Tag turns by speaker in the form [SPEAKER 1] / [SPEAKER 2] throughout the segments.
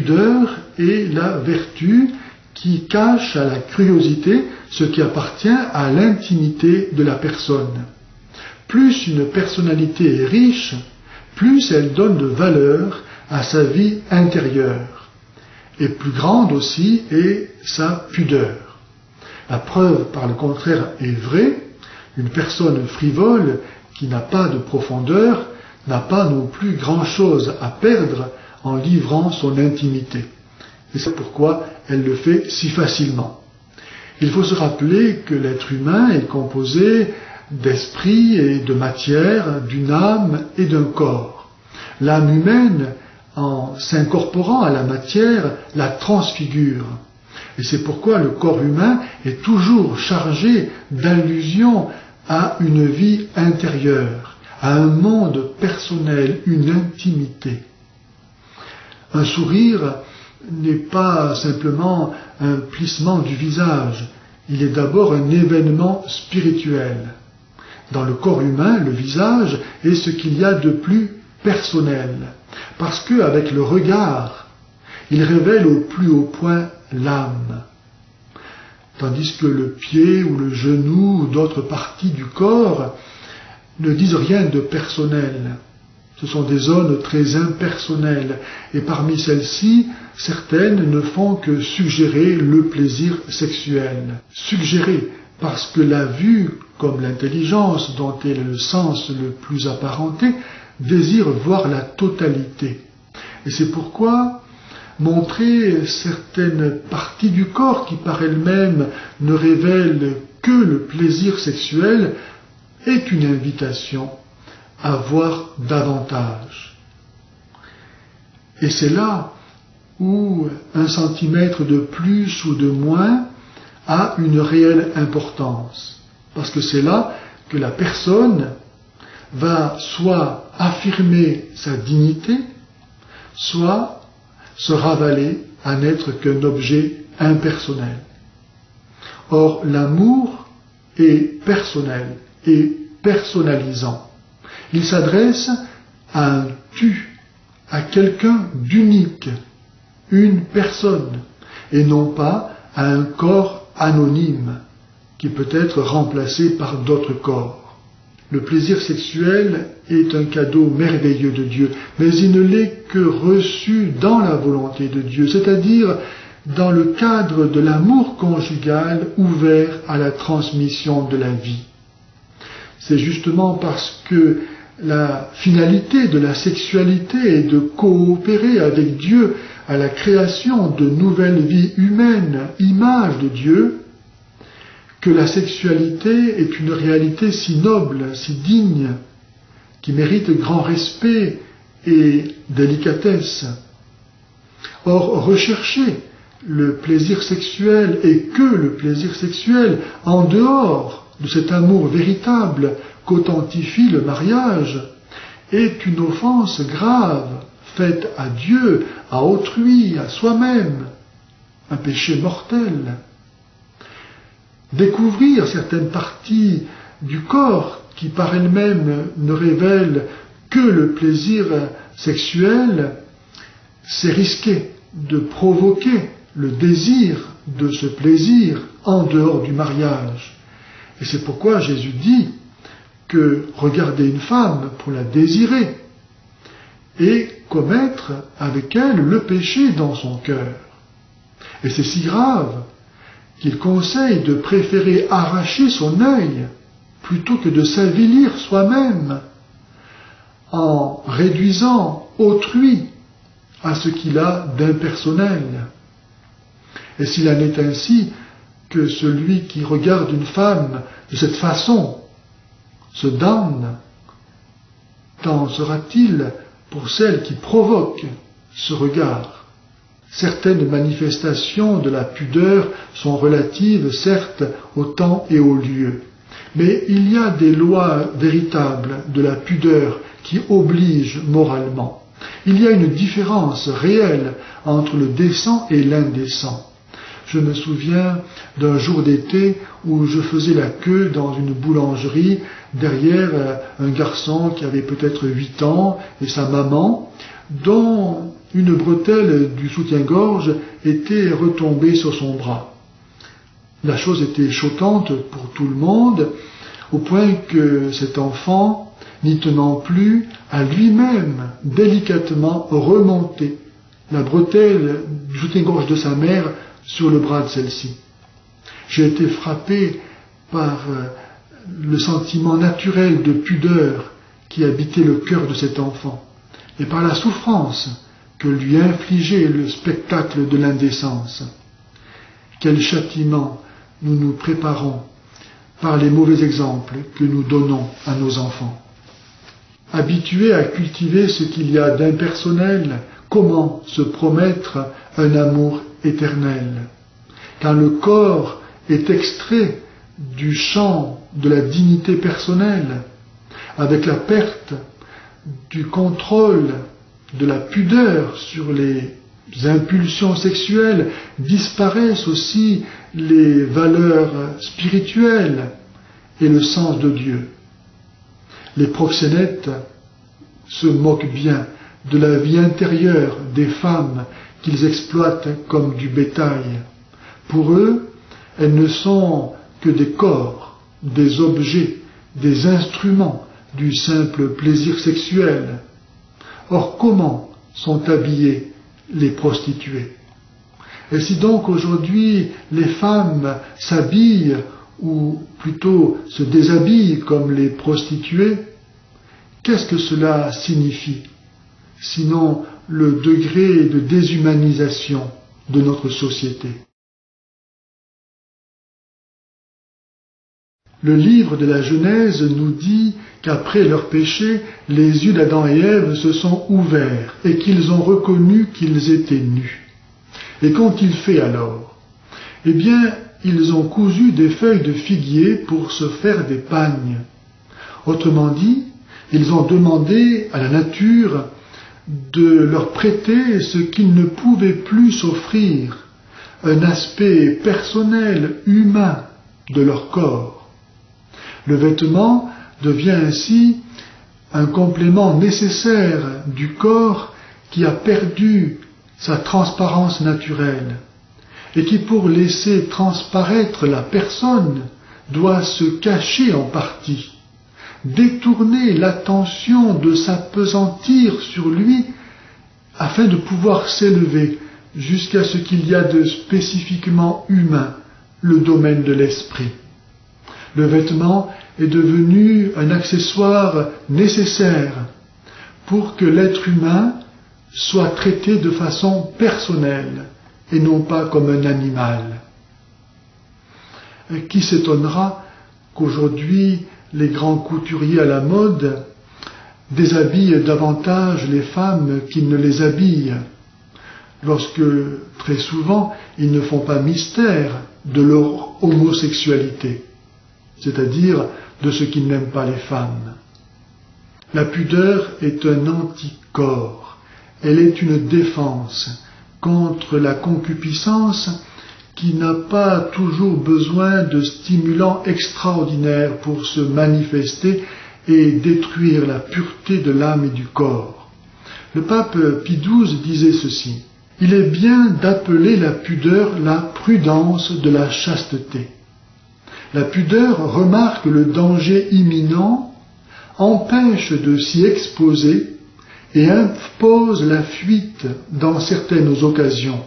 [SPEAKER 1] pudeur est la vertu qui cache à la curiosité ce qui appartient à l'intimité de la personne. Plus une personnalité est riche, plus elle donne de valeur à sa vie intérieure. Et plus grande aussi est sa pudeur. La preuve, par le contraire, est vraie. Une personne frivole qui n'a pas de profondeur n'a pas non plus grand-chose à perdre en livrant son intimité. Et c'est pourquoi elle le fait si facilement. Il faut se rappeler que l'être humain est composé d'esprit et de matière, d'une âme et d'un corps. L'âme humaine, en s'incorporant à la matière, la transfigure. Et c'est pourquoi le corps humain est toujours chargé d'allusions à une vie intérieure, à un monde personnel, une intimité. Un sourire n'est pas simplement un plissement du visage, il est d'abord un événement spirituel. Dans le corps humain, le visage est ce qu'il y a de plus personnel, parce qu'avec le regard, il révèle au plus haut point l'âme. Tandis que le pied ou le genou ou d'autres parties du corps ne disent rien de personnel. Ce sont des zones très impersonnelles, et parmi celles-ci, certaines ne font que suggérer le plaisir sexuel. Suggérer, parce que la vue, comme l'intelligence, dont elle est le sens le plus apparenté, désire voir la totalité. Et c'est pourquoi montrer certaines parties du corps qui par elles-mêmes ne révèlent que le plaisir sexuel est une invitation à voir davantage. Et c'est là où un centimètre de plus ou de moins a une réelle importance. Parce que c'est là que la personne va soit affirmer sa dignité, soit se ravaler à n'être qu'un objet impersonnel. Or, l'amour est personnel et personnalisant. Il s'adresse à un tu, à quelqu'un d'unique, une personne, et non pas à un corps anonyme qui peut être remplacé par d'autres corps. Le plaisir sexuel est un cadeau merveilleux de Dieu, mais il ne l'est que reçu dans la volonté de Dieu, c'est-à-dire dans le cadre de l'amour conjugal ouvert à la transmission de la vie. C'est justement parce que la finalité de la sexualité est de coopérer avec Dieu à la création de nouvelles vies humaines, image de Dieu, que la sexualité est une réalité si noble, si digne, qui mérite grand respect et délicatesse. Or, rechercher le plaisir sexuel et que le plaisir sexuel en dehors de cet amour véritable qu'authentifie le mariage est une offense grave faite à Dieu, à autrui, à soi-même, un péché mortel. Découvrir certaines parties du corps qui par elles-mêmes ne révèlent que le plaisir sexuel, c'est risquer de provoquer le désir de ce plaisir en dehors du mariage. Et c'est pourquoi Jésus dit que regarder une femme pour la désirer et commettre avec elle le péché dans son cœur. Et c'est si grave qu'il conseille de préférer arracher son œil plutôt que de s'avilir soi-même en réduisant autrui à ce qu'il a d'impersonnel. Et s'il en est ainsi que celui qui regarde une femme de cette façon se damne, qu'en sera-t-il pour celle qui provoque ce regard? Certaines manifestations de la pudeur sont relatives, certes, au temps et au lieu. Mais il y a des lois véritables de la pudeur qui obligent moralement. Il y a une différence réelle entre le décent et l'indécent. Je me souviens d'un jour d'été où je faisais la queue dans une boulangerie derrière un garçon qui avait peut-être 8 ans et sa maman, dont une bretelle du soutien-gorge était retombée sur son bras. La chose était choquante pour tout le monde, au point que cet enfant, n'y tenant plus, a lui-même délicatement remonté la bretelle du soutien-gorge de sa mère sur le bras de celle-ci. J'ai été frappé par le sentiment naturel de pudeur qui habitait le cœur de cet enfant, et par la souffrance que lui infligeait le spectacle de l'indécence. Quel châtiment nous nous préparons par les mauvais exemples que nous donnons à nos enfants. Habitués à cultiver ce qu'il y a d'impersonnel, comment se promettre un amour éternel? Quand le corps est extrait du champ de la dignité personnelle, avec la perte du contrôle de la pudeur sur les impulsions sexuelles, disparaissent aussi les valeurs spirituelles et le sens de Dieu. Les proxénètes se moquent bien de la vie intérieure des femmes qu'ils exploitent comme du bétail. Pour eux, elles ne sont que des corps, des objets, des instruments du simple plaisir sexuel. Or, comment sont habillées les prostituées? Et si donc aujourd'hui les femmes s'habillent, ou plutôt se déshabillent comme les prostituées, qu'est-ce que cela signifie, sinon le degré de déshumanisation de notre société? Le livre de la Genèse nous dit qu'après leur péché, les yeux d'Adam et Ève se sont ouverts et qu'ils ont reconnu qu'ils étaient nus. Et qu'ont-ils fait alors? Eh bien, ils ont cousu des feuilles de figuier pour se faire des pagnes. Autrement dit, ils ont demandé à la nature de leur prêter ce qu'ils ne pouvaient plus s'offrir, un aspect personnel, humain de leur corps. Le vêtement devient ainsi un complément nécessaire du corps qui a perdu sa transparence naturelle et qui, pour laisser transparaître la personne, doit se cacher en partie, détourner l'attention de s'appesantir sur lui afin de pouvoir s'élever jusqu'à ce qu'il y a de spécifiquement humain, le domaine de l'esprit. Le vêtement est devenu un accessoire nécessaire pour que l'être humain soit traité de façon personnelle et non pas comme un animal. Qui s'étonnera qu'aujourd'hui les grands couturiers à la mode déshabillent davantage les femmes qu'ils ne les habillent, lorsque très souvent ils ne font pas mystère de leur homosexualité, c'est-à-dire de ce qu'ils n'aiment pas les femmes. La pudeur est un anticorps, elle est une défense contre la concupiscence qui n'a pas toujours besoin de stimulants extraordinaires pour se manifester et détruire la pureté de l'âme et du corps. Le pape Pie XII disait ceci: « Il est bien d'appeler la pudeur la prudence de la chasteté. La pudeur remarque le danger imminent, empêche de s'y exposer et impose la fuite dans certaines occasions.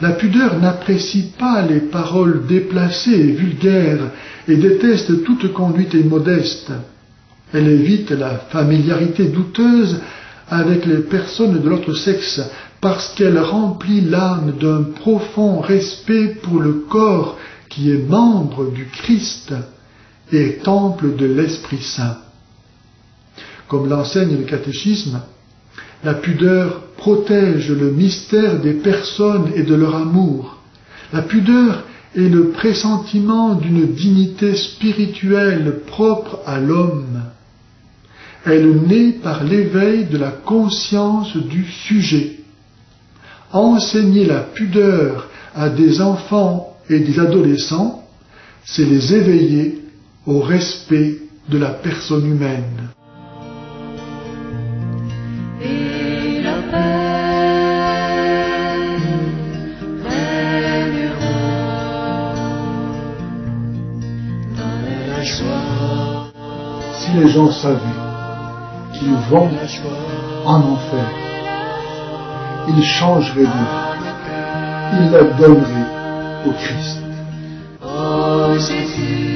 [SPEAKER 1] La pudeur n'apprécie pas les paroles déplacées et vulgaires et déteste toute conduite immodeste. Elle évite la familiarité douteuse avec les personnes de l'autre sexe parce qu'elle remplit l'âme d'un profond respect pour le corps qui est membre du Christ et temple de l'Esprit Saint. » Comme l'enseigne le catéchisme, la pudeur protège le mystère des personnes et de leur amour. La pudeur est le pressentiment d'une dignité spirituelle propre à l'homme. Elle naît par l'éveil de la conscience du sujet. Enseigner la pudeur à des enfants et des adolescents, c'est les éveiller au respect de la personne humaine.
[SPEAKER 2] Et la paix
[SPEAKER 1] Si les gens savaient qu'ils vont en enfer, ils changeraient de vie, ils la donneraient au Christ.
[SPEAKER 2] Oh Jésus.